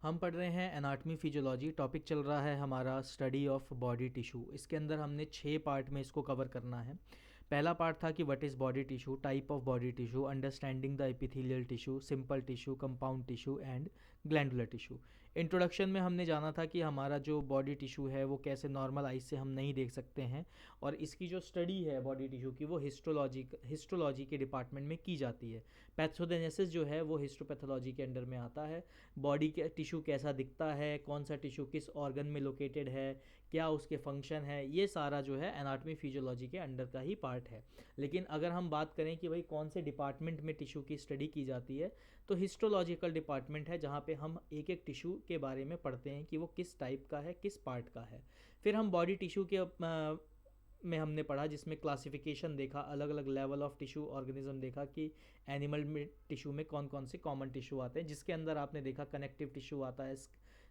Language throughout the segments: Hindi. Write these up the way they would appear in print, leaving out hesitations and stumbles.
हम पढ़ रहे हैं एनाटमी फिजियोलॉजी। टॉपिक चल रहा है हमारा स्टडी ऑफ बॉडी टिश्यू। इसके अंदर हमने 6 पार्ट में इसको कवर करना है। पहला पार्ट था कि what is body tissue, type of body tissue, understanding the epithelial tissue, simple tissue, compound tissue and glandular tissue. Introduction में हमने जाना था कि हमारा जो बॉडी टिश्यू है वो कैसे नॉर्मल आइज से हम नहीं देख सकते हैं, और इसकी जो स्टडी है बॉडी टिश्यू की वो हिस्टोलॉजी के डिपार्टमेंट में की जाती है। पैथोजेनेसिस जो है वो हिस्टोपैथोलॉजी के अंडर में आता है। बॉडी के टिश्यू कैसा दिखता है, कौन सा टिश्यू किस ऑर्गन में लोकेटेड है, क्या उसके फंक्शन है, ये सारा जो है एनाटॉमी फिजियोलॉजी के अंडर का ही पार्ट है। लेकिन अगर हम बात करें कि भाई कौन से डिपार्टमेंट में टिश्यू की स्टडी की जाती है, तो हिस्टोलॉजिकल डिपार्टमेंट है, जहाँ पे हम एक एक टिश्यू के बारे में पढ़ते हैं कि वो किस टाइप का है, किस पार्ट का है। फिर हम बॉडी टिश्यू के में हमने पढ़ा, जिसमें क्लासिफिकेशन देखा, अलग अलग लेवल ऑफ टिश्यू ऑर्गेनिज्म देखा कि एनिमल में टिश्यू में कौन कौन से कॉमन टिश्यू आते हैं, जिसके अंदर आपने देखा कनेक्टिव टिश्यू आता है,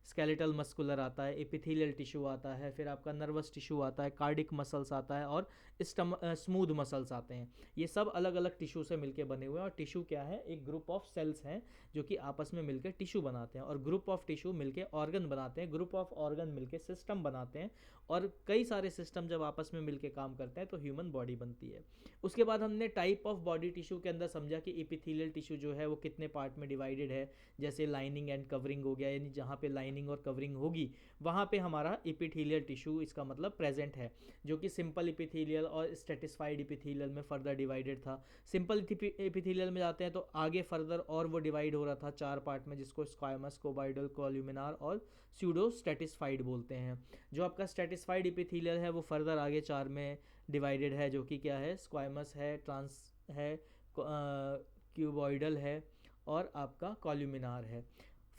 स्केलेटल मस्कुलर आता है, एपिथेलियल टिश्यू आता है, फिर आपका नर्वस टिश्यू आता है, कार्डिक मसल्स आता है और स्मूथ मसल्स आते हैं। ये सब अलग अलग टिश्यू से मिलकर बने हुए हैं। और टिश्यू क्या है? एक ग्रुप ऑफ सेल्स हैं जो कि आपस में मिलकर टिश्यू बनाते हैं, और ग्रुप ऑफ टिश्यू मिलकर ऑर्गन बनाते हैं, ग्रुप ऑफ ऑर्गन मिलकर सिस्टम बनाते हैं, और कई सारे सिस्टम जब आपस में मिलकर काम करते हैं तो ह्यूमन बॉडी बनती है। उसके बाद हमने टाइप ऑफ बॉडी टिश्यू के अंदर समझा कि एपिथेलियल टिश्यू जो है वो कितने पार्ट में डिवाइडेड है। जैसे लाइनिंग एंड कवरिंग हो गया, यानी जहाँ पे लाइनिंग और कवरिंग होगी वहाँ पे हमारा एपिथेलियल टिश्यू इसका मतलब प्रेजेंट है, जो कि सिंपल एपिथेलियल और स्ट्रेटिस्फाइड एपिथेलियल में फर्दर डिवाइडेड था। सिंपल एपिथेलियल में जाते हैं तो आगे फर्दर और वो डिवाइड हो रहा था 4 पार्ट में, जिसको स्क्वायमस, कोबाइडल, कोल्यूमिनार और स्यूडो स्ट्रेटिस्फाइड बोलते हैं। जो आपका स्ट्रेटिस्फाइड एपिथेलियल है वो फर्दर आगे 4 में डिवाइडेड है, जो कि क्या है? स्क्वायमस है, ट्रांस है, क्यूबॉइडल है और आपका कॉल्यूमिनार है।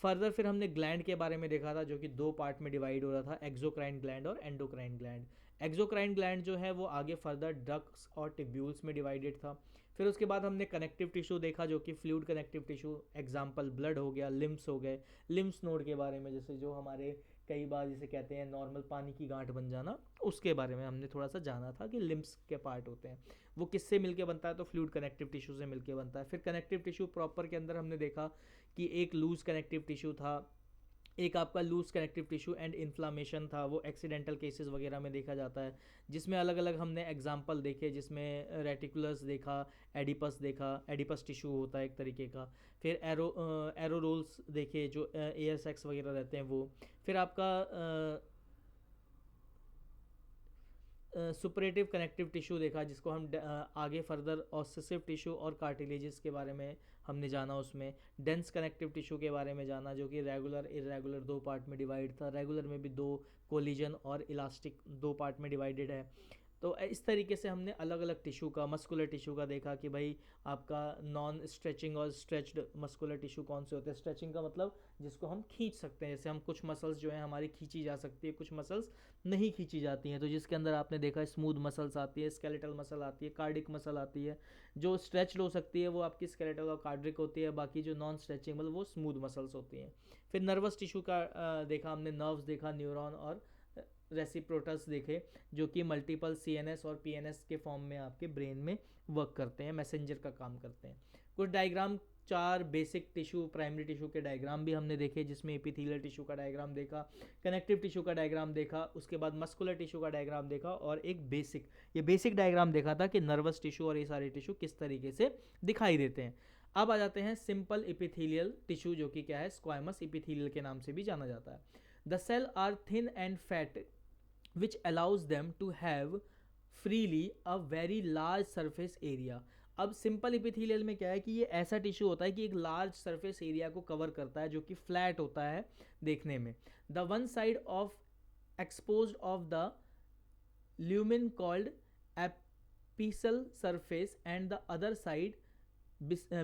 फर्दर फिर हमने ग्लैंड के बारे में देखा था, जो कि 2 पार्ट में डिवाइड हो रहा था, एक्सोक्राइन ग्लैंड और एंडोक्राइन ग्लैंड। एक्सोक्राइन ग्लैंड जो है वो आगे फर्दर डक्ट्स और टिब्यूल्स में डिवाइडेड था। फिर उसके बाद हमने कनेक्टिव टिश्यू देखा, जो कि fluid connective tissue, example blood हो गया, लिम्स हो गए, लिम्स नोड के बारे में, जैसे जो हमारे कई बार जिसे कहते हैं नॉर्मल पानी की गांठ बन जाना, उसके बारे में हमने थोड़ा सा जाना था कि लिम्स के पार्ट होते हैं। वो किससे मिलके बनता है? तो फ्लूइड कनेक्टिव टिश्यू से मिलके बनता है। फिर कनेक्टिव टिश्यू प्रॉपर के अंदर हमने देखा कि एक लूज कनेक्टिव टिश्यू था, एक आपका loose connective tissue and inflammation था, वो एक्सीडेंटल केसेस वगैरह में देखा जाता है, जिसमें अलग अलग हमने एग्जाम्पल देखे, जिसमें रेटिकुलस देखा, एडिपस देखा, एडिपस टिश्यू होता है एक तरीके का। फिर एरोरोल्स देखे, जो एयर सेक्स वगैरह रहते हैं वो। फिर आपका सुपरेटिव कनेक्टिव टिश्यू देखा, जिसको हम आगे फर्दर ऑसेसिव टिश्यू और कार्टिलेजेस के बारे में हमने जाना। उसमें डेंस कनेक्टिव टिश्यू के बारे में जाना, जो कि रेगुलर इरेगुलर 2 पार्ट में डिवाइड था। रेगुलर में भी 2, कोलिजन और इलास्टिक 2 पार्ट में डिवाइडेड है। तो इस तरीके से हमने अलग अलग टिश्यू का, मस्कुलर टिश्यू का देखा कि भाई आपका नॉन स्ट्रेचिंग और स्ट्रेच्ड मस्कुलर टिश्यू कौन से होते हैं। स्ट्रेचिंग का मतलब जिसको हम खींच सकते हैं, जैसे हम कुछ मसल्स जो है हमारी खींची जा सकती है, कुछ मसल्स नहीं खींची जाती हैं, तो जिसके अंदर आपने देखा स्मूथ मसल्स आती है, स्केलेटल मसल आती है, कार्डिक मसल आती है। जो स्ट्रेच्ड हो सकती है वो आपकी स्केलेटल और कार्डिक होती है, बाकी जो नॉन स्ट्रेचिंग मतलब वो स्मूथ मसल्स होती हैं। फिर नर्वस टिश्यू का देखा हमने, नर्व्स देखा, न्यूरॉन और रेसिप्रोटस देखे, जो कि मल्टीपल सीएनएस और पीएनएस के फॉर्म में आपके ब्रेन में वर्क करते हैं, मैसेंजर का काम करते हैं। कुछ diagram, 4 basic tissue, primary tissue के डायग्राम भी हमने देखे, जिसमें एपिथेलियल टिश्यू का डायग्राम देखा, कनेक्टिव टिश्यू का डायग्राम देखा, उसके बाद मस्कुलर टिश्यू का डायग्राम देखा, और एक बेसिक डायग्राम देखा था कि नर्वस टिश्यू और ये सारे टिश्यू किस तरीके से दिखाई देते हैं। अब आ जाते हैं सिंपल एपिथेलियल टिश्यू, जो कि क्या है? स्क्वायमस एपिथेलियल के नाम से भी जाना जाता है। The cell are thin and fat which allows them to have freely a very large surface area। अब सिंपल इपिथेलियल में क्या है कि ये ऐसा टिश्यू होता है कि एक लार्ज सरफेस एरिया को कवर करता है, जो कि फ्लैट होता है देखने में। The one side of exposed of the lumen called epistle surface and the other side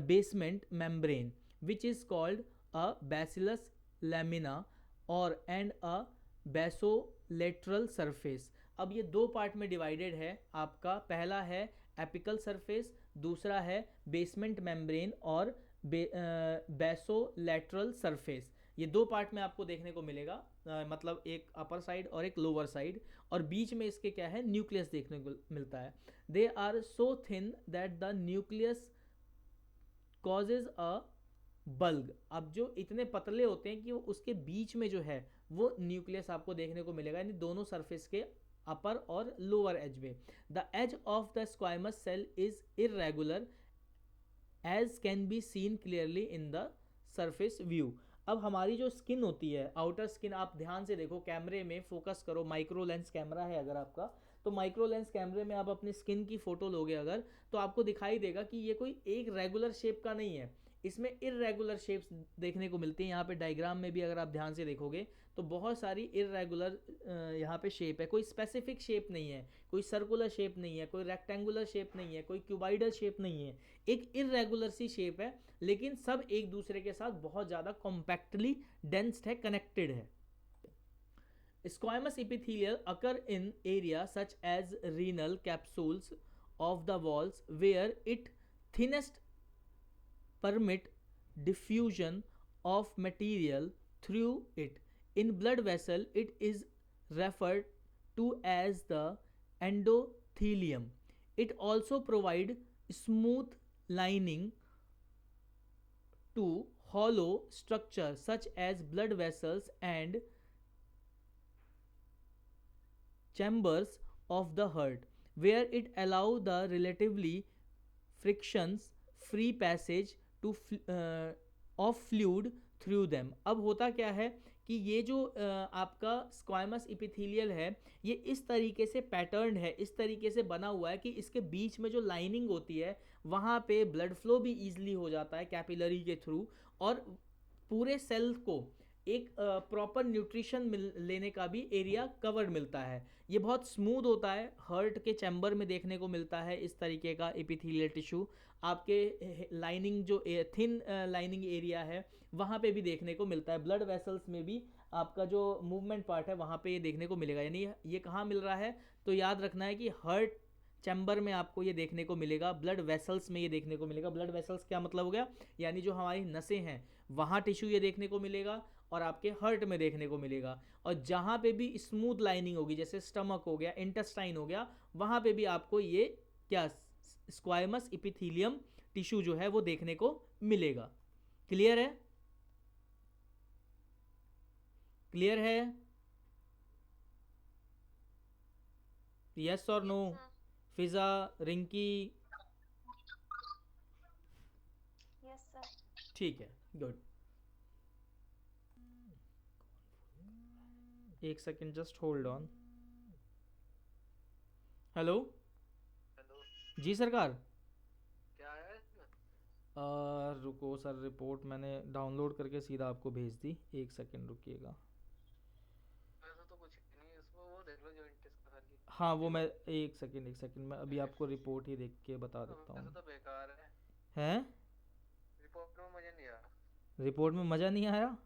basement membrane, which is called a bacillus lamina or and a basolateral surface। अब ये 2 पार्ट में डिवाइडेड है आपका। पहला है एपिकल सरफेस, दूसरा है बेसमेंट मेम्ब्रेन और बेसोलैटरल सरफेस। ये 2 पार्ट में आपको देखने को मिलेगा, मतलब एक अपर साइड और एक लोअर साइड, और बीच में इसके क्या है? न्यूक्लियस देखने को मिलता है। They are so thin that the nucleus causes a bulge. अब जो इतने पतले होते हैं कि वो उसके बीच में जो है वो न्यूक्लियस आपको देखने को मिलेगा, यानी दोनों सरफेस के अपर और लोअर एज में। The edge of the squamous cell is irregular edge can be seen clearly in the surface view. अब हमारी जो स्किन होती है, आउटर स्किन, आप ध्यान से देखो, कैमरे में फोकस करो, माइक्रो लेंस कैमरा है अगर आपका, तो माइक्रो लेंस कैमरे में आप अपनी स्किन की फोटो लोगे अगर, तो आपको दिखाई देगा कि ये कोई एक रेगुलर शेप का नहीं है, इसमें इरेगुलर शेप्स देखने को मिलती हैं। यहाँ पे डायग्राम में भी अगर आप ध्यान से देखोगे तो बहुत सारी इरेगुलर यहाँ पे शेप है, कोई स्पेसिफिक शेप नहीं है, कोई सर्कुलर शेप नहीं है, कोई रेक्टेंगुलर शेप नहीं है, कोई क्यूबाइडल शेप नहीं है, एक इरेगुलर सी शेप है, लेकिन सब एक दूसरे के साथ बहुत ज़्यादा कॉम्पैक्टली डेंस्ड है, कनेक्टेड है। Squamous epithelial occur in areas such as renal capsules of the walls where it thinnest permit diffusion of material through it. In blood vessel, it is referred to as the endothelium. It also provide smooth lining to hollow structures such as blood vessels and chambers of the heart, where it allow the relatively frictions free passage to of fluid through them. अब होता क्या है कि ये जो आपका स्क्वाइमस इपिथेलियल है, ये इस तरीके से पैटर्न है, इस तरीके से बना हुआ है कि इसके बीच में जो लाइनिंग होती है वहाँ पे ब्लड फ्लो भी ईजिली हो जाता है कैपिलरी के थ्रू, और पूरे सेल को एक प्रॉपर न्यूट्रिशन लेने का भी एरिया कवर्ड मिलता है। ये बहुत स्मूथ होता है, हर्ट के चैम्बर में देखने को मिलता है इस तरीके का एपिथेलियल टिश्यू। आपके लाइनिंग जो थिन लाइनिंग एरिया है वहाँ पे भी देखने को मिलता है। ब्लड वेसल्स में भी आपका जो मूवमेंट पार्ट है वहाँ पे ये देखने को मिलेगा। यानी ये कहाँ मिल रहा है, तो याद रखना है कि हर्ट चैम्बर में आपको ये देखने को मिलेगा, ब्लड वेसल्स में ये देखने को मिलेगा। ब्लड वेसल्स क्या मतलब हो गया, यानी जो हमारी नसें हैं वहाँ टिश्यू ये देखने को मिलेगा, और आपके हर्ट में देखने को मिलेगा। और जहाँ पे भी स्मूथ लाइनिंग होगी, जैसे स्टमक हो गया, इंटेस्टाइन हो गया, वहाँ पे भी आपको ये क्या स्क्वाइमस इपिथेलियम टिश्यू जो है वो देखने को मिलेगा। क्लियर है? क्लियर है? यस और no? Fiza, Rinki? Yes sir. ठीक है, गुड। एक second, just hold on. Hello. Hello. जी सरकार। क्या है इसमें? रुको सर, रिपोर्ट मैंने डाउनलोड करके सीधा आपको भेज दी, एक सेकेंड रुकिएगा। ऐसा तो कुछ नहीं है इसमें, वो देख लो जो इंटेस्ट का खाली। हाँ वो मैं एक सेकेंड मैं अभी आपको रिपोर्ट ही देख के बता देता ऐसा हूँ। तो बेकार है, हैं? रिपोर्ट में मजा नहीं आ रहा। रिपोर्ट में मज़ा नहीं आया?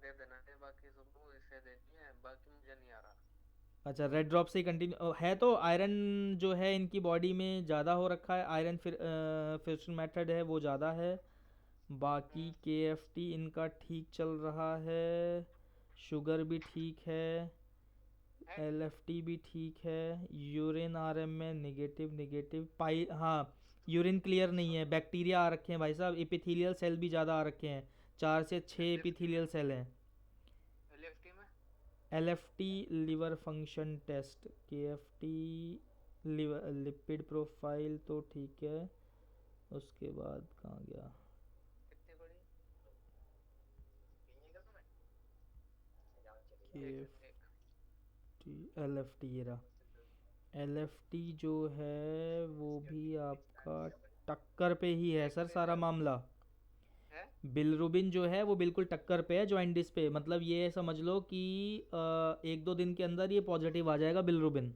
दे देना है, बाकी सब इसे देनी है, बाकी मुझे नहीं आ रहा। अच्छा, रेड ड्रॉप से ही कंटिन्यू है तो आयरन जो है इनकी बॉडी में ज़्यादा हो रखा है, आयरन फिर फिल्ट्रेशन मेथड है वो ज़्यादा है। बाकी KFT इनका ठीक चल रहा है, शुगर भी ठीक है, LFT भी ठीक है, यूरिन RM में निगेटिव निगेटिव पाई, हाँ यूरिन क्लियर नहीं है, बैक्टीरिया आ रखे हैं भाई साहब, एपिथेलियल सेल भी ज़्यादा आ रखे हैं, 4 से 6 एपिथेलियल सेल हैं। LFT में LFT liver function test, KFT liver lipid profile तो ठीक है, उसके बाद कहाँ गया? कितनी बड़ी? KFT LFT ये रहा, LFT जो है वो भी आपका टक्कर पे ही है सर सारा मामला। है? बिलरुबिन जो है वो बिल्कुल टक्कर पे है जॉइंडिस पे, मतलब ये समझ लो कि 1-2 दिन के अंदर ये पॉजिटिव आ जाएगा बिलरुबिन।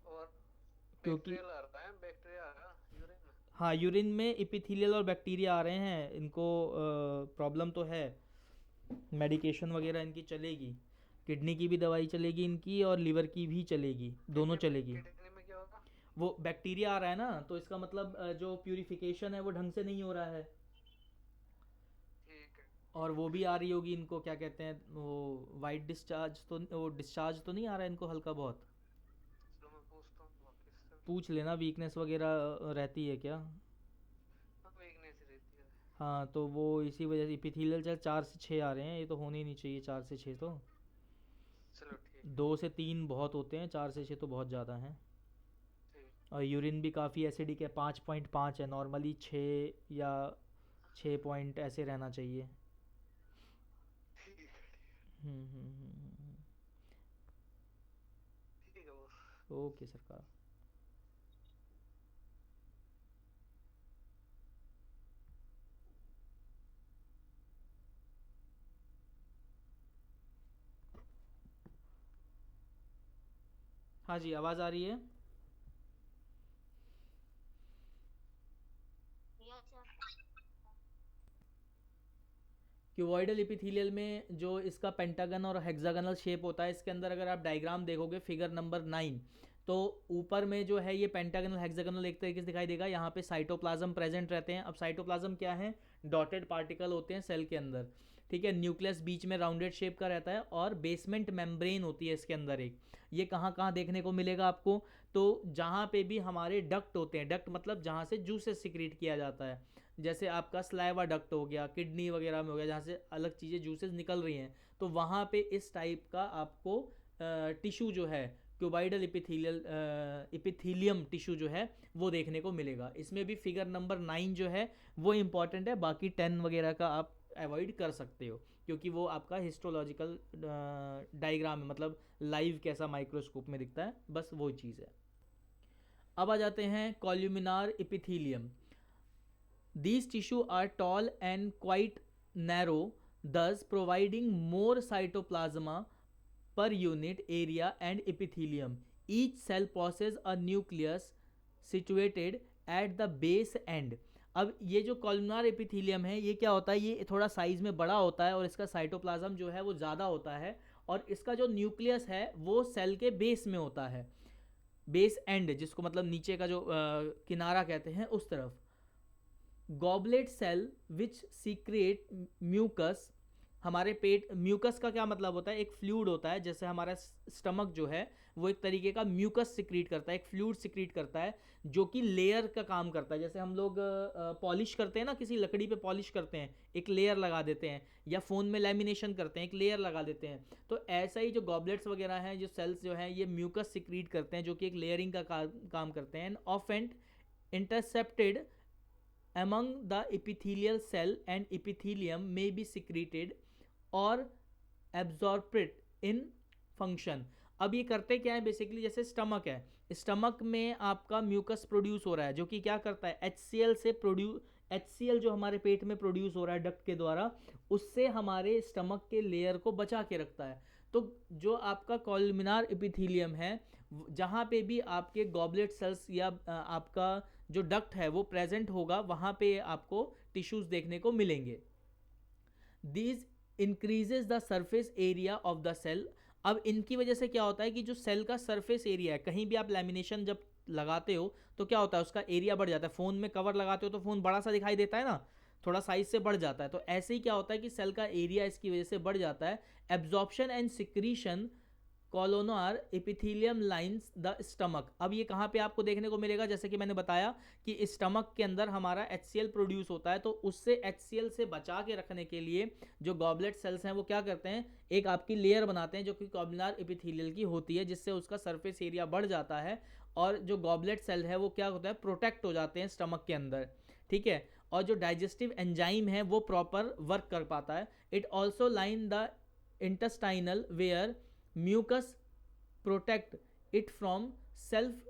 और क्योंकि बैक्टीरियल आ रहा है, बैक्टीरिया आ रहा यूरिन में। हाँ यूरिन में इपिथेलियल और बैक्टीरिया आ रहे हैं, इनको प्रॉब्लम तो है। मेडिकेशन वगैरह इनकी चलेगी, किडनी की भी दवाई चलेगी इनकी और लीवर की भी चलेगी, दोनों चलेगी। किडनी में क्या होगा? वो बैक्टीरिया आ रहा है ना, तो इसका मतलब जो प्यूरिफिकेशन है वो ढंग से नहीं हो रहा है, ठीक है। और वो भी आ रही होगी इनको, क्या कहते हैं वो, वाइट डिस्चार्ज, तो वो डिस्चार्ज तो नहीं आ रहा है इनको हल्का बहुत? चलो मैं पूछता हूँ वापस से। पूछ लेना वीकनेस वगैरह रहती है क्या। वीकनेस रहती है। हाँ तो वो इसी वजह से इपिथेलियल सेल 4 से 6 आ रहे हैं, ये तो होने ही नहीं चाहिए 4 से 6 तो। चलो ठीक 2 से 3 बहुत होते हैं, 4 से 6 तो बहुत ज़्यादा हैं। ठीक और यूरिन भी काफ़ी एसिडिक है, 5.5 है, नॉर्मली 6 या 6 पॉइंट ऐसे रहना चाहिए। ठीक है ठीक है वो। ओके सरकार। हाँ जी आवाज़ आ रही है। Yes sir. क्यूबॉइडल एपिथेलियल में जो इसका पेंटागन और हेक्सागोनल शेप होता है, इसके अंदर अगर आप डायग्राम देखोगे फिगर नंबर 9, तो ऊपर में जो है ये पेंटागनल हेक्सागोनल एक तरीके से दिखाई देगा। यहाँ पे साइटोप्लाज्म प्रेजेंट रहते हैं। अब साइटोप्लाज्म क्या है, डॉटेड पार्टिकल होते हैं सेल के अंदर, ठीक है। न्यूक्लियस बीच में राउंडेड शेप का रहता है और बेसमेंट मेम्ब्रेन होती है इसके अंदर एक। ये कहाँ कहाँ देखने को मिलेगा आपको, तो जहाँ पे भी हमारे डक्ट होते हैं, डक्ट मतलब जहाँ से जूसेस सिक्रीट किया जाता है, जैसे आपका स्लाइवा डक्ट हो गया, किडनी वगैरह में हो गया, जहाँ से अलग चीज़ें जूसेस निकल रही हैं, तो वहाँ पे इस टाइप का आपको टिश्यू जो है क्यूबाइडल इपिथीलियम टिश्यू जो है वो देखने को मिलेगा। इसमें भी फिगर नंबर 9 जो है वो इम्पॉर्टेंट है, बाकी 10 वगैरह का आप अवॉइड कर सकते हो क्योंकि वो आपका हिस्टोलॉजिकल डायग्राम है, मतलब लाइव कैसा माइक्रोस्कोप में दिखता है, बस वो चीज़ है। अब आ जाते हैं कॉल्यूमिनार epithelium. These tissue are tall and quite narrow, thus providing more cytoplasma per unit area and epithelium. Each cell possesses a nucleus situated at the base end. अब ये जो कॉलमनार एपिथेलियम है ये क्या होता है, ये थोड़ा साइज में बड़ा होता है और इसका साइटोप्लाज्म जो है वो ज़्यादा होता है और इसका जो न्यूक्लियस है वो सेल के बेस में होता है, बेस एंड जिसको मतलब नीचे का जो किनारा कहते हैं उस तरफ। Goblet cell which secrete mucus, हमारे पेट, म्यूकस का क्या मतलब होता है, एक फ्लूइड होता है, जैसे हमारा स्टमक जो है वो एक तरीके का म्यूकस सिक्रीट करता है, एक फ्लूइड सिक्रीट करता है जो कि लेयर का काम करता है। जैसे हम लोग पॉलिश करते हैं ना, किसी लकड़ी पे पॉलिश करते हैं एक लेयर लगा देते हैं, या फ़ोन में लैमिनेशन करते हैं एक लेयर लगा देते हैं, तो ऐसा ही जो गॉबलेट्स वगैरह हैं, जो सेल्स जो हैं ये म्यूकस सिक्रीट करते हैं जो कि एक लेयरिंग का काम करते हैं। Often intercepted among the epithelial cell and epithelium may be secreted or absorbed in function. अब ये करते क्या है बेसिकली, जैसे स्टमक है, स्टमक में आपका म्यूकस प्रोड्यूस हो रहा है जो कि क्या करता है HCl से HCl जो हमारे पेट में प्रोड्यूस हो रहा है डक्ट के द्वारा, उससे हमारे स्टमक के लेयर को बचा के रखता है। तो जो आपका कॉलमिनार एपिथेलियम है, जहाँ पे भी आपके गॉबलेट सेल्स या आपका जो डक्ट है वो प्रेजेंट होगा, वहाँ पे आपको टिश्यूज देखने को मिलेंगे। These increases the surface area of the cell. अब इनकी वजह से क्या होता है कि जो सेल का सरफेस एरिया है, कहीं भी आप लैमिनेशन जब लगाते हो तो क्या होता है उसका एरिया बढ़ जाता है। फ़ोन में कवर लगाते हो तो फ़ोन बड़ा सा दिखाई देता है ना, थोड़ा साइज से बढ़ जाता है, तो ऐसे ही क्या होता है कि सेल का एरिया इसकी वजह से बढ़ जाता है। Absorption and secretion columnar epithelium lines the stomach. अब ये कहाँ पे आपको देखने को मिलेगा, जैसे कि मैंने बताया कि स्टमक के अंदर हमारा HCl प्रोड्यूस होता है, तो उससे HCl से बचा के रखने के लिए जो गॉबलेट सेल्स हैं वो क्या करते हैं, एक आपकी लेयर बनाते हैं जो कि कॉलमिनार एपिथेलियल की होती है, जिससे उसका सरफेस एरिया बढ़ जाता है और जो गॉबलेट सेल है वो क्या होता है, प्रोटेक्ट हो जाते हैं स्टमक के अंदर, ठीक है। और जो डाइजेस्टिव एंजाइम है वो प्रॉपर वर्क कर पाता है। It also line the intestinal where mucus protect it from self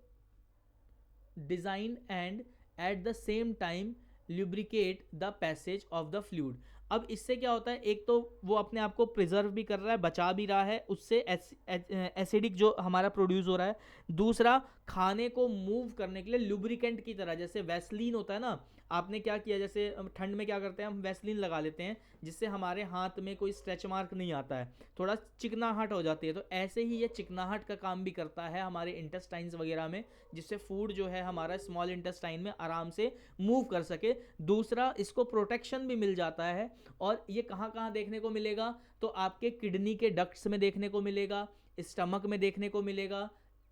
design and at the same time lubricate the passage of the fluid. अब इससे क्या होता है, एक तो वो अपने आप को प्रिजर्व भी कर रहा है, बचा भी रहा है, उससे एसिडिक जो हमारा प्रोड्यूस हो रहा है। दूसरा, खाने को मूव करने के लिए लुब्रिकेंट की तरह, जैसे वैसलीन होता है ना, आपने क्या किया, जैसे ठंड में क्या करते हैं हम वैसलीन लगा लेते हैं जिससे हमारे हाथ में कोई स्ट्रेच मार्क नहीं आता है, थोड़ा चिकनाहट हो जाती है, तो ऐसे ही ये चिकनाहट का काम भी करता है हमारे इंटेस्टाइन्स वगैरह में, जिससे फूड जो है हमारा स्मॉल इंटेस्टाइन में आराम से मूव कर सके। दूसरा, इसको प्रोटेक्शन भी मिल जाता है। और ये कहाँ कहाँ देखने को मिलेगा, तो आपके किडनी के डक्ट्स में देखने को मिलेगा, स्टमक में देखने को मिलेगा,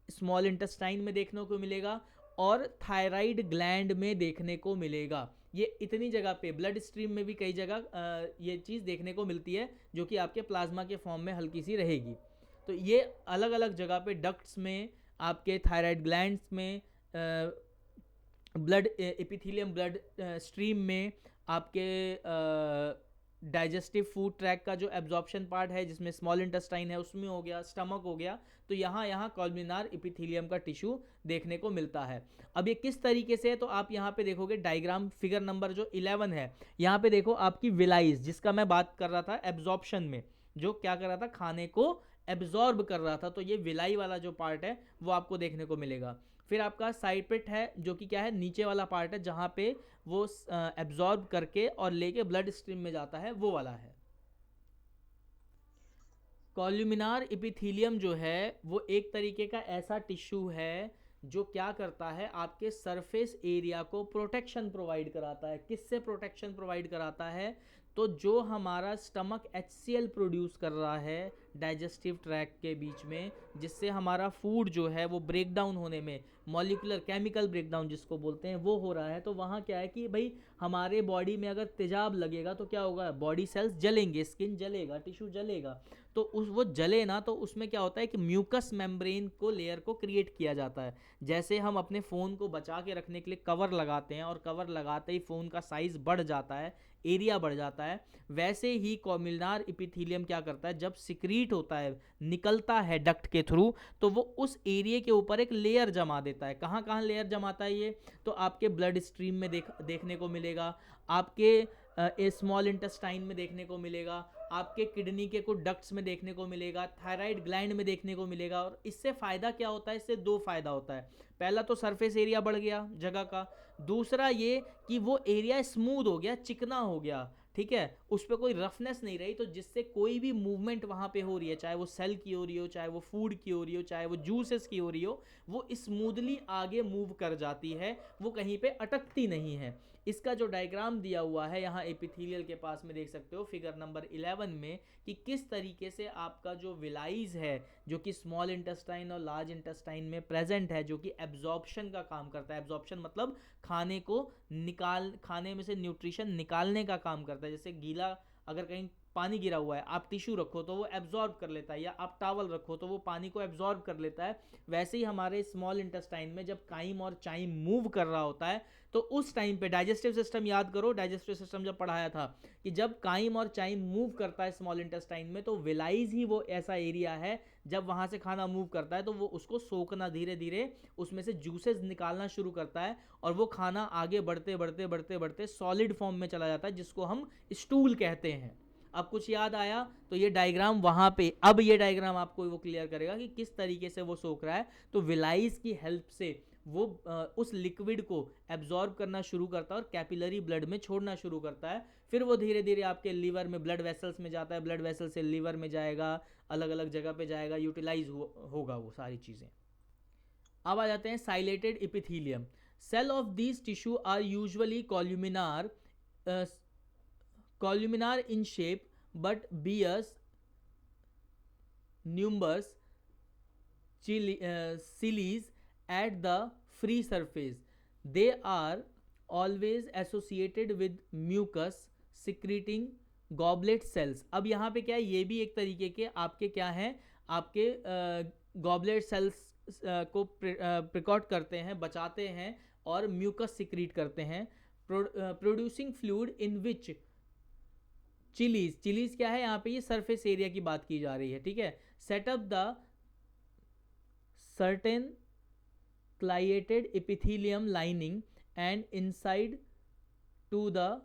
स्मॉल इंटेस्टाइन में देखने को मिलेगा और थायराइड ग्लैंड में देखने को मिलेगा। ये इतनी जगह पे, ब्लड स्ट्रीम में भी कई जगह ये चीज़ देखने को मिलती है जो कि आपके प्लाज्मा के फॉर्म में हल्की सी रहेगी। तो ये अलग अलग जगह पे, डक्ट्स में, आपके थायराइड ग्लैंड्स में, ब्लड एपिथेलियम ब्लड स्ट्रीम में, आपके डाइजेस्टिव फूड ट्रैक का जो एब्जॉर्प्शन पार्ट है जिसमें स्मॉल इंटेस्टाइन है उसमें हो गया, स्टमक हो गया, तो यहाँ कॉलमिनार एपिथेलियम का टिश्यू देखने को मिलता है। अब ये किस तरीके से है, तो आप यहाँ पे देखोगे डायग्राम फिगर नंबर जो 11 है, यहाँ पे देखो आपकी विलाइज, जिसका मैं बात कर रहा था एब्जॉर्प्शन में, जो क्या कर रहा था, खाने को एब्जॉर्ब कर रहा था, तो ये विलाई वाला जो पार्ट है वो आपको देखने को मिलेगा। फिर आपका साइड पिट है जो कि क्या है, नीचे वाला पार्ट है जहाँ पे वो एब्जॉर्ब करके और लेके ब्लड स्ट्रीम में जाता है, वो वाला है। कॉल्यूमिनार एपिथेलियम जो है वो एक तरीके का ऐसा टिश्यू है जो क्या करता है, आपके सरफेस एरिया को प्रोटेक्शन प्रोवाइड कराता है। किससे प्रोटेक्शन प्रोवाइड कराता है, तो जो हमारा स्टमक HCl प्रोड्यूस कर रहा है डाइजेस्टिव ट्रैक्ट के बीच में, जिससे हमारा फूड जो है वो ब्रेक डाउन होने में, मॉलिक्यूलर केमिकल ब्रेक डाउन जिसको बोलते हैं, वो हो रहा है। तो वहाँ क्या है कि भाई हमारे बॉडी में अगर तेजाब लगेगा तो क्या होगा, बॉडी सेल्स जलेंगे, स्किन जलेगा, टिश्यू जलेगा, तो वो जले ना, तो उसमें क्या होता है कि म्यूकस मेम्ब्रेन को, लेयर को क्रिएट किया जाता है। जैसे हम अपने फ़ोन को बचा के रखने के लिए कवर लगाते हैं और कवर लगाते ही फ़ोन का साइज़ बढ़ जाता है, एरिया बढ़ जाता है, वैसे ही कॉल्यूमिनार एपिथेलियम क्या करता है, जब सिक्रीट होता है, निकलता है डक्ट के थ्रू, तो वो उस एरिया के ऊपर एक लेयर जमा देता है। कहाँ कहाँ लेयर जमाता है ये, तो आपके ब्लड स्ट्रीम में देखने को मिलेगा, आपके स्मॉल इंटेस्टाइन में देखने को मिलेगा, आपके किडनी के कुछ डक्ट्स में देखने को मिलेगा, थायराइड ग्लैंड में देखने को मिलेगा। और इससे फ़ायदा क्या होता है, इससे दो फ़ायदा होता है। पहला तो सरफेस एरिया बढ़ गया जगह का, दूसरा ये कि वो एरिया स्मूथ हो गया, चिकना हो गया, ठीक है, उस पर कोई रफनेस नहीं रही, तो जिससे कोई भी मूवमेंट वहाँ पे हो रही है, चाहे वो सेल की हो रही हो, चाहे वो फूड की हो रही हो, चाहे वो जूसेस की हो रही हो, वो स्मूथली आगे मूव कर जाती है, वो कहीं पे अटकती नहीं है। इसका जो डायग्राम दिया हुआ है यहाँ एपिथेलियल के पास में देख सकते हो फिगर नंबर 11 में, कि किस तरीके से आपका जो विलाइज है जो कि स्मॉल इंटेस्टाइन और लार्ज इंटेस्टाइन में प्रेजेंट है, जो कि एब्जॉर्प्शन का काम करता है। एब्जॉर्प्शन मतलब खाने में से न्यूट्रिशन निकालने का काम करता है। जैसे गीला, अगर कहीं पानी गिरा हुआ है, आप टिश्यू रखो तो वो एब्जॉर्ब कर लेता है, या आप टावल रखो तो वो पानी को एब्जॉर्ब कर लेता है। वैसे ही हमारे स्मॉल इंटेस्टाइन में जब काइम और चाइम मूव कर रहा होता है, तो उस टाइम पे डाइजेस्टिव सिस्टम याद करो, डाइजेस्टिव सिस्टम जब पढ़ाया था कि जब काइम और चाइम मूव करता है स्मॉल इंटेस्टाइन में, तो विलाइज ही वो ऐसा एरिया है, जब वहाँ से खाना मूव करता है तो वो उसको सोखना, धीरे धीरे उसमें से जूसेस निकालना शुरू करता है, और वो खाना आगे बढ़ते बढ़ते बढ़ते बढ़ते सॉलिड फॉर्म में चला जाता है, जिसको हम स्टूल कहते हैं। अब कुछ याद आया तो ये डायग्राम वहाँ पे, अब ये डायग्राम आपको वो क्लियर करेगा कि किस तरीके से वो सोख रहा है। तो विलाइज की हेल्प से वो उस लिक्विड को एब्जॉर्ब करना शुरू करता है और कैपिलरी ब्लड में छोड़ना शुरू करता है। फिर वो धीरे धीरे आपके लीवर में, ब्लड वेसल्स में जाता है, ब्लड वेसल से लीवर में जाएगा, अलग अलग जगह पे जाएगा, यूटिलाइज होगा वो सारी चीज़ें। अब आ जाते हैं ciliated epithelium. Cell of these tissue are usually columnar in shape but bears numerous cilia at the free surface. They are always associated with mucus secreting goblet cells. अब यहाँ पे क्या है, ये भी एक तरीके के आपके क्या हैं, आपके गॉबलेट सेल्स को प्रिकॉट करते हैं, बचाते हैं, और म्यूकस सिक्रीट करते हैं, producing fluid in which chillies क्या है, यहाँ पे ये सरफेस एरिया की बात की जा रही है, ठीक है। Setup the certain ciliated epithelium lining and inside to the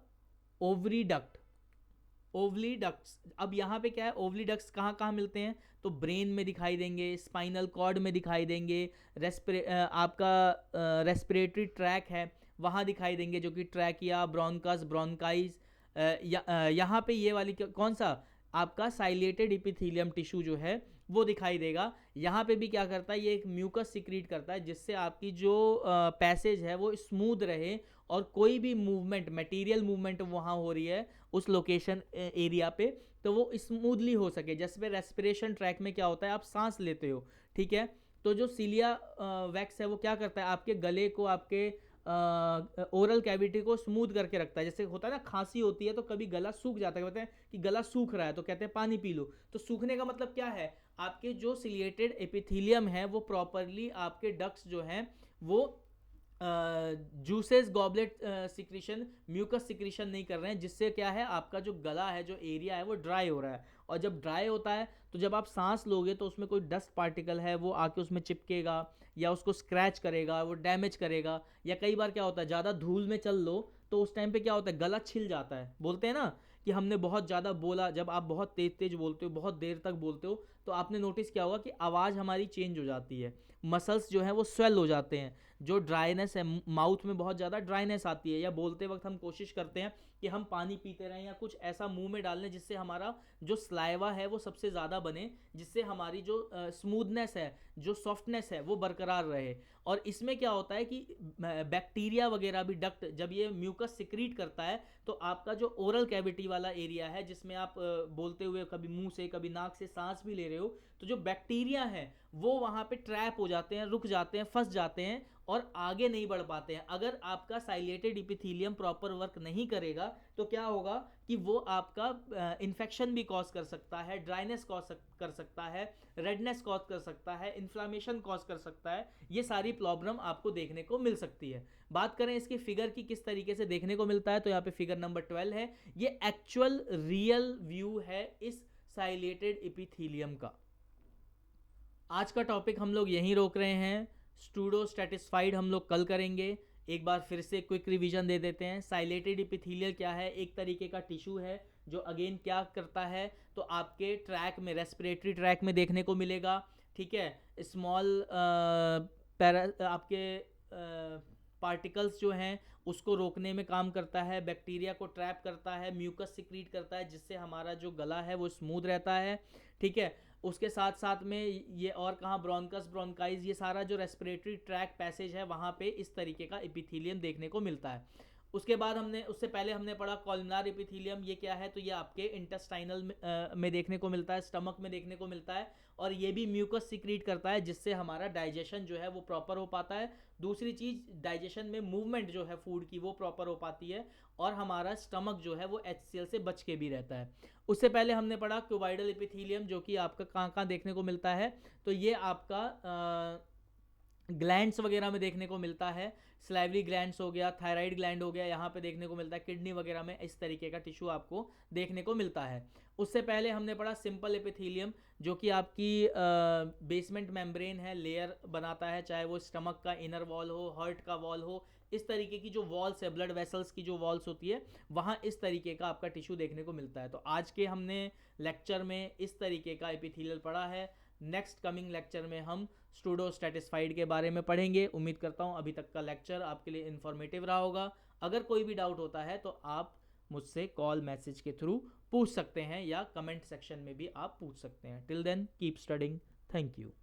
ovary ducts. अब यहाँ पे क्या है, ओवरी डक्ट्स कहाँ कहाँ मिलते हैं, तो ब्रेन में दिखाई देंगे, स्पाइनल कॉर्ड में दिखाई देंगे, आपका रेस्पिरेटरी ट्रैक है वहाँ दिखाई देंगे, जो कि ट्रैकिया, ब्रोंकस, ब्रोंकाइज, यहाँ पे ये वाली कौन सा, आपका साइलेटेड एपिथेलियम टिश्यू जो है वो दिखाई देगा। यहाँ पे भी क्या करता है, ये एक म्यूकस सिक्रीट करता है, जिससे आपकी जो पैसेज है वो स्मूथ रहे, और कोई भी मूवमेंट, मटेरियल मूवमेंट वहाँ हो रही है उस लोकेशन एरिया पे, तो वो स्मूथली हो सके। जैसे रेस्पिरेशन ट्रैक में क्या होता है, आप सांस लेते हो, ठीक है, तो जो सीलिया वैक्स है वो क्या करता है, आपके गले को, आपके ओरल कैविटी को स्मूथ करके रखता है। जैसे होता है ना, खांसी होती है तो कभी गला सूख जाता है, कहते हैं कि गला सूख रहा है तो कहते हैं पानी पी लो। तो सूखने का मतलब क्या है, आपके जो सिलिएटेड एपिथीलियम है वो प्रॉपरली, आपके डक्ट्स जो हैं वो juices, goblet secretion, mucus secretion नहीं कर रहे हैं, जिससे क्या है, आपका जो गला है, जो एरिया है वो ड्राई हो रहा है। और जब ड्राई होता है तो जब आप सांस लोगे तो उसमें कोई डस्ट पार्टिकल है वो आके उसमें चिपकेगा या उसको स्क्रैच करेगा, वो डैमेज करेगा। या कई बार क्या होता है, ज़्यादा धूल में चल लो तो उस टाइम पे क्या होता है, गला छिल जाता है। बोलते हैं ना कि हमने बहुत ज़्यादा बोला, जब आप बहुत तेज तेज बोलते हो, बहुत देर तक बोलते हो, तो आपने नोटिस किया होगा कि आवाज़ हमारी चेंज हो जाती है, मसल्स जो हैं वो स्वेल हो जाते हैं, जो ड्राइनेस है, माउथ में बहुत ज़्यादा ड्राइनेस आती है। या बोलते वक्त हम कोशिश करते हैं कि हम पानी पीते रहें या कुछ ऐसा मुंह में डाल लें जिससे हमारा जो स्लाइवा है वो सबसे ज़्यादा बने, जिससे हमारी जो स्मूथनेस है, जो सॉफ्टनेस है वो बरकरार रहे। और इसमें क्या होता है कि बैक्टीरिया वगैरह भी, डक्ट जब ये म्यूकस सिक्रीट करता है तो आपका जो ओरल कैविटी वाला एरिया है, जिसमें आप बोलते हुए कभी मुंह से कभी नाक से सांस भी ले रहे हो, तो जो बैक्टीरिया है वो वहाँ पे ट्रैप हो जाते हैं, रुक जाते हैं, फंस जाते हैं और आगे नहीं बढ़ पाते हैं। अगर आपका साइलेटेड इपिथीलियम प्रॉपर वर्क नहीं करेगा तो क्या होगा कि वो आपका इन्फेक्शन भी कॉज कर सकता है, ड्राइनेस कॉज कर सकता है, रेडनेस कॉज कर सकता है, इन्फ्लामेशन कॉज कर सकता है। ये सारी प्रॉब्लम आपको देखने को मिल सकती है। बात करें इसकी फिगर की किस तरीके से देखने को मिलता है, तो यहाँ पे फिगर नंबर 12 है। ये एक्चुअल रियल व्यू है इस साइलेटेड इपिथीलियम का। आज का टॉपिक हम लोग यहीं रोक रहे हैं। स्टूडो स्टैटिस्फाइड हम लोग कल करेंगे। एक बार फिर से क्विक रिवीजन दे देते हैं। साइलेटेड इपिथीलियल क्या है, एक तरीके का टिश्यू है जो अगेन क्या करता है, तो आपके ट्रैक में, रेस्पिरेटरी ट्रैक में देखने को मिलेगा। ठीक है, स्मॉल आपके पार्टिकल्स जो हैं उसको रोकने में काम करता है, बैक्टीरिया को ट्रैप करता है, म्यूकस सिक्रीट करता है जिससे हमारा जो गला है वो स्मूथ रहता है। ठीक है, उसके साथ साथ में ये और कहाँ, ब्रोंकस, ब्रोंकाइज, ये सारा जो रेस्पिरेटरी ट्रैक पैसेज है वहाँ पे इस तरीके का एपिथीलियम देखने को मिलता है। उसके बाद उससे पहले हमने पढ़ा कॉलमनार एपिथीलियम। ये क्या है, तो ये आपके इंटेस्टाइनल में देखने को मिलता है, स्टमक में देखने को मिलता है, और ये भी म्यूकस सिक्रीट करता है जिससे हमारा डाइजेशन जो है वो प्रॉपर हो पाता है। दूसरी चीज़, डाइजेशन में मूवमेंट जो है फूड की वो प्रॉपर हो पाती है, और हमारा स्टमक जो है वो HCl से बच के भी रहता है। उससे पहले हमने पढ़ा क्यूबाइडल एपिथीलियम, जो कि आपका कहाँ कहाँ देखने को मिलता है, तो ये आपका ग्लैंड्स वगैरह में देखने को मिलता है। स्लाइवरी ग्लैंड्स हो गया, थायराइड ग्लैंड हो गया, यहाँ पे देखने को मिलता है। किडनी वगैरह में इस तरीके का टिश्यू आपको देखने को मिलता है। उससे पहले हमने पढ़ा सिंपल एपिथीलियम, जो कि आपकी बेसमेंट मेम्ब्रेन है, लेयर बनाता है, चाहे वो स्टमक का इनर वॉल हो, हार्ट का वॉल हो, इस तरीके की जो वॉल्स है, ब्लड वेसल्स की जो वॉल्स होती है, वहाँ इस तरीके का आपका टिश्यू देखने को मिलता है। तो आज के हमने लेक्चर में इस तरीके का एपिथीलियल पढ़ा है। नेक्स्ट कमिंग लेक्चर में हम स्टूडो स्टैटिस्फाइड के बारे में पढ़ेंगे। उम्मीद करता हूँ अभी तक का लेक्चर आपके लिए इन्फॉर्मेटिव रहा होगा। अगर कोई भी डाउट होता है तो आप मुझसे कॉल, मैसेज के थ्रू पूछ सकते हैं, या कमेंट सेक्शन में भी आप पूछ सकते हैं। Till then keep studying. Thank you.